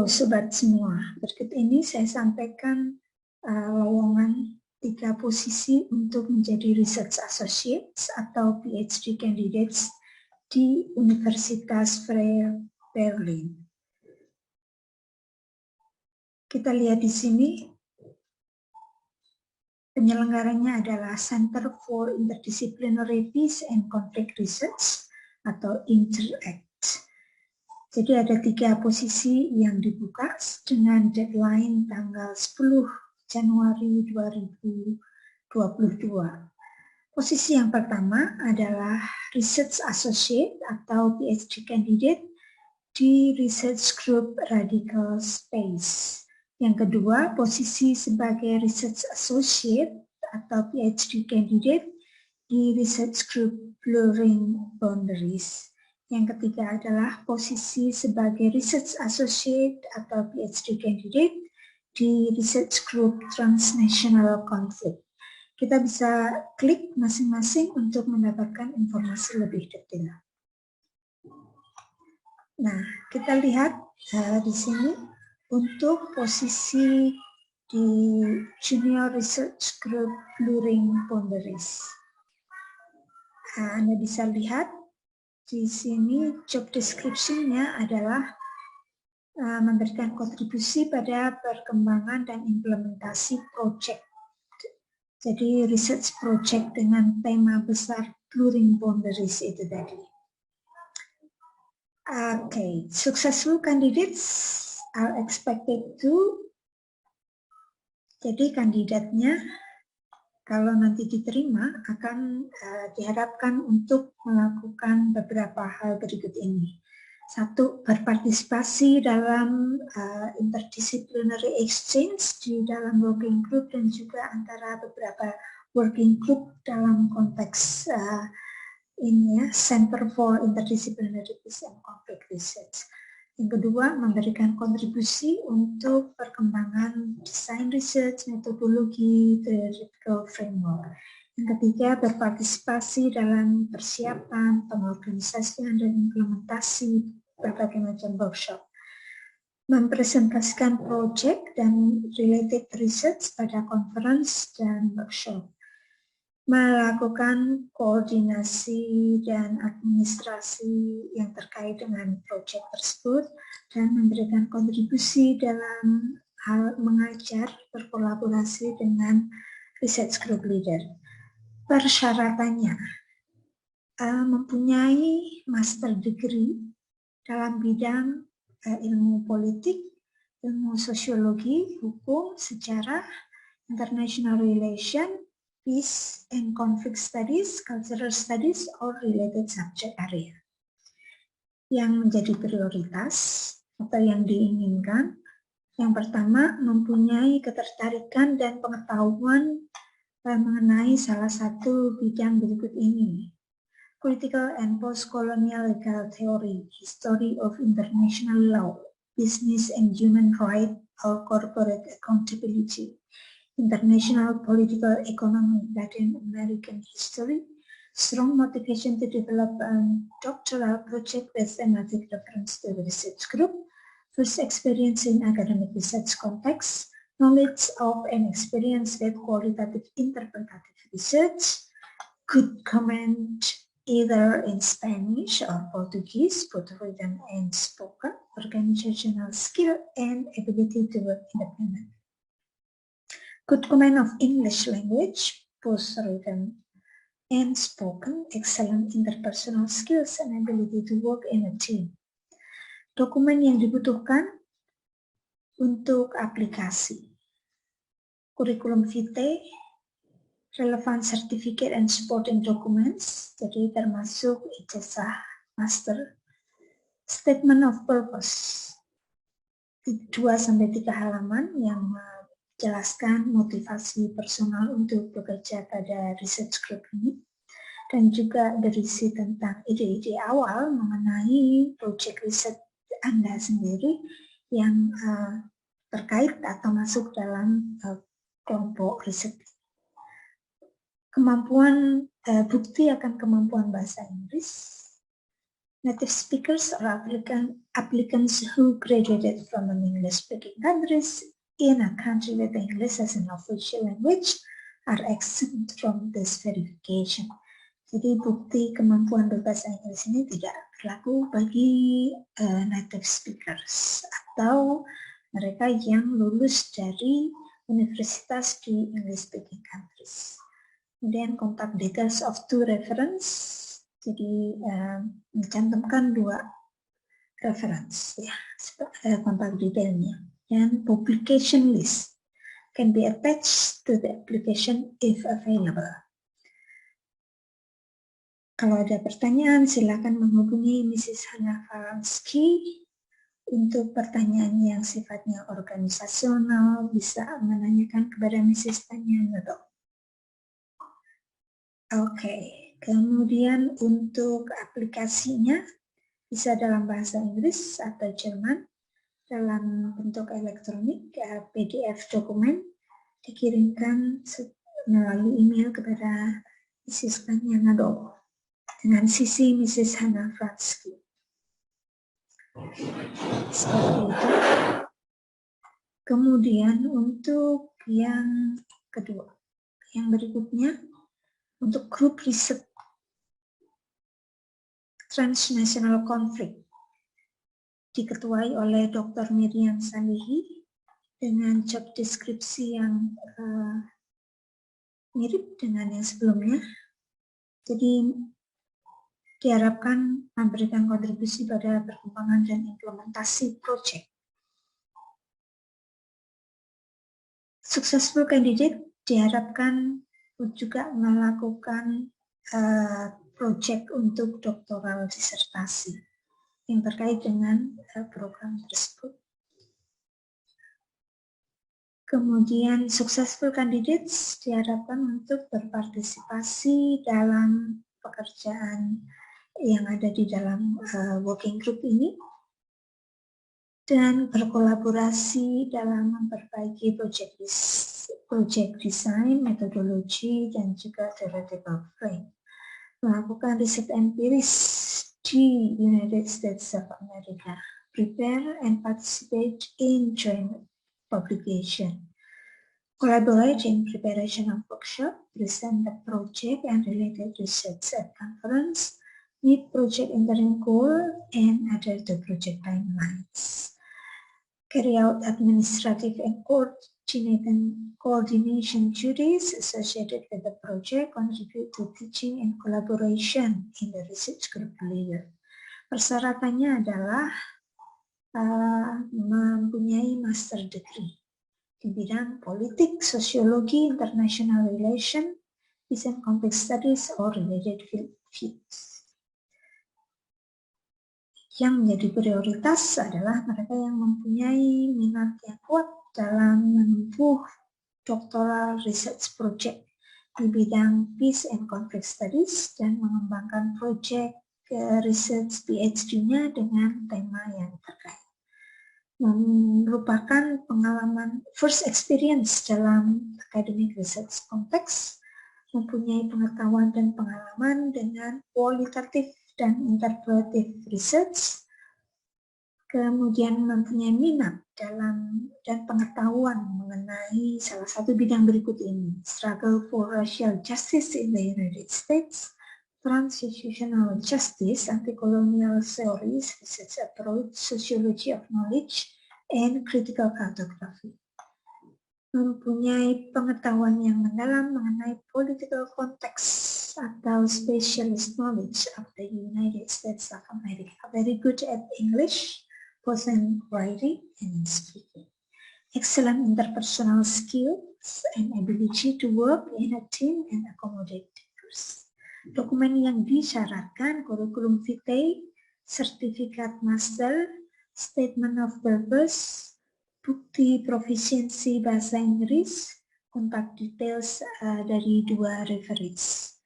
Sobat semua, berikut ini saya sampaikan lowongan 3 posisi untuk menjadi Research Associates atau PhD Candidates di Universitas Freie Berlin. Kita lihat di sini, penyelenggaranya adalah Center for Interdisciplinary Peace and Conflict Research atau INTERACT. Jadi ada 3 posisi yang dibuka dengan deadline tanggal 10 Januari 2022. Posisi yang pertama adalah Research Associate atau PhD Candidate di Research Group Radical Space. Yang kedua, posisi sebagai Research Associate atau PhD Candidate di Research Group Blurring Boundaries. Yang ketiga adalah posisi sebagai Research Associate atau PhD Candidate di Research Group Transnational Conflict. Kita bisa klik masing-masing untuk mendapatkan informasi lebih detail. Nah, kita lihat di sini untuk posisi di Junior Research Group Blurring Boundaries. Anda bisa lihat di sini job description-nya adalah memberikan kontribusi pada perkembangan dan implementasi project. Jadi research project dengan tema besar Blurring Boundaries itu tadi. Okay, successful candidates are expected to. Jadi kandidatnya kalau nanti diterima akan diharapkan untuk melakukan beberapa hal berikut ini. 1. Berpartisipasi dalam interdisciplinary exchange di dalam working group dan juga antara beberapa working group dalam konteks ini ya, Center for Interdisciplinary Peace and Conflict Research. Yang kedua, memberikan kontribusi untuk perkembangan desain research, metodologi, theoretical framework. Yang ketiga, berpartisipasi dalam persiapan, pengorganisasian, dan implementasi berbagai macam workshop. Mempresentasikan project dan related research pada conference dan workshop. Melakukan koordinasi dan administrasi yang terkait dengan proyek tersebut dan memberikan kontribusi dalam hal mengajar berkolaborasi dengan research group leader. Persyaratannya mempunyai master degree dalam bidang ilmu politik, ilmu sosiologi, hukum, sejarah, international relation, peace and conflict studies, cultural studies, or related subject area. Yang menjadi prioritas atau yang diinginkan, yang pertama mempunyai ketertarikan dan pengetahuan mengenai salah satu bidang berikut ini. Political and Post-Colonial Legal Theory, History of International Law, Business and Human Rights or Corporate Accountability, International Political Economy, Latin American History, strong motivation to develop a doctoral project with thematic reference to the research group, first experience in academic research context, knowledge of and experience with qualitative interpretative research, good comment either in Spanish or Portuguese, both written and spoken, organizational skill and ability to work independently. Good command of English language, both written and spoken, excellent interpersonal skills and ability to work in a team. Dokumen yang dibutuhkan untuk aplikasi. Curriculum vitae, relevant certificate and supporting documents, jadi termasuk ijazah master. Statement of purpose, 2-3 halaman yang jelaskan motivasi personal untuk bekerja pada research group ini dan juga berisi tentang ide-ide awal mengenai project riset Anda sendiri yang terkait atau masuk dalam kelompok riset. Kemampuan bukti akan kemampuan bahasa Inggris native speakers or applicants who graduated from an English-speaking countries in a country with English as an official language are exempt from this verification. Jadi bukti kemampuan berbahasa Inggris ini tidak berlaku bagi native speakers atau mereka yang lulus dari universitas di English-speaking countries. Kemudian contact details of two reference. Jadi mencantumkan 2 reference ya, kontak detailnya, dan publication list can be attached to the application if available. Kalau ada pertanyaan silakan menghubungi Mrs. Hannah Faransky. Untuk pertanyaan yang sifatnya organisasional bisa menanyakan kepada Mrs. Tanya Nodo. Oke. Kemudian untuk aplikasinya bisa dalam bahasa Inggris atau Jerman dalam bentuk elektronik, PDF dokumen dikirimkan melalui email kepada Mrs. Tanya Nado dengan sisi Mrs. Hannah Faransky. Seperti itu. Kemudian untuk yang kedua, yang berikutnya untuk grup riset transnational conflict diketuai oleh Dr. Miriam Salihi dengan job deskripsi yang mirip dengan yang sebelumnya. Jadi diharapkan memberikan kontribusi pada perkembangan dan implementasi proyek. Successful candidate diharapkan juga melakukan proyek untuk doktoral disertasi yang terkait dengan program tersebut. Kemudian successful candidates diharapkan untuk berpartisipasi dalam pekerjaan yang ada di dalam working group ini dan berkolaborasi dalam memperbaiki project design, metodologi, dan juga theoretical frame. Melakukan riset empiris di United States of America. Prepare and participate in joint publication. Collaborate in preparation of workshop, present the project and related research at conference, meet project interim goal, and adhere to project timelines. Carry out administrative and coordination duties associated with the project, contribute to teaching and collaboration in the research group layer. Persyaratannya adalah mempunyai master degree di bidang politik, sosiologi, international relation, peace and conflict studies, or related fields. Yang menjadi prioritas adalah mereka yang mempunyai minat yang kuat dalam menempuh doctoral research project di bidang peace and conflict studies dan mengembangkan project research PhD-nya dengan tema yang terkait. Merupakan pengalaman first experience dalam academic research context, mempunyai pengetahuan dan pengalaman dengan kualitatif dan interpretive research, kemudian mempunyai minat dalam dan pengetahuan mengenai salah satu bidang berikut ini: struggle for racial justice in the United States, transitional justice, anti-colonial theories, research approach, sociology of knowledge, and critical cartography. Mempunyai pengetahuan yang mendalam mengenai political context atau specialist knowledge of the United States of America. Very good at English, both in writing and in speaking. Excellent interpersonal skills and ability to work in a team and accommodate others. Dokumen yang disyaratkan: kurikulum vitae, sertifikat master, statement of purpose, bukti proficiency bahasa Inggris, kontak details dari 2 referees.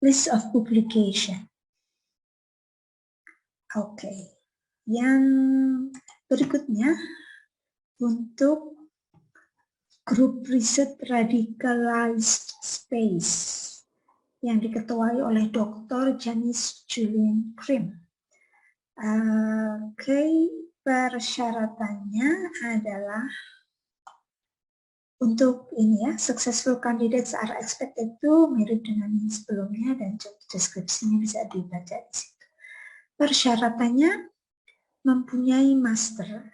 List of publication. Oke. Yang berikutnya untuk grup riset radicalized space yang diketuai oleh Dr. Janice Julian Krim. Oke, persyaratannya adalah untuk ini ya, successful candidates are expected to mirip dengan yang sebelumnya dan job deskripsinya bisa dibaca di situ. Persyaratannya mempunyai master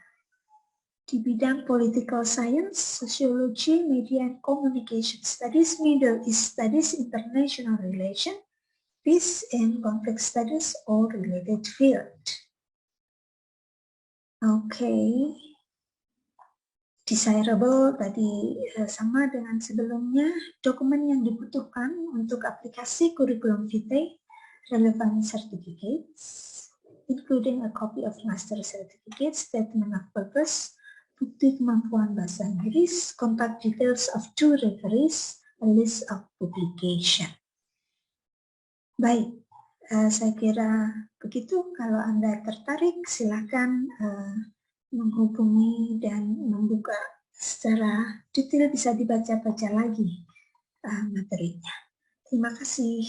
di bidang political science, sociology, media and communication studies, Middle East studies, international relation, peace and conflict studies or related field. Oke. Desirable tadi sama dengan sebelumnya, dokumen yang dibutuhkan untuk aplikasi kurikulum vitae, relevant certificates, including a copy of master certificate, statement of purpose, bukti kemampuan bahasa Inggris, contact details of 2 referees, a list of publication. Baik, saya kira begitu. Kalau Anda tertarik, silakan menghubungi dan membuka secara detail, bisa dibaca-baca lagi materinya. Terima kasih.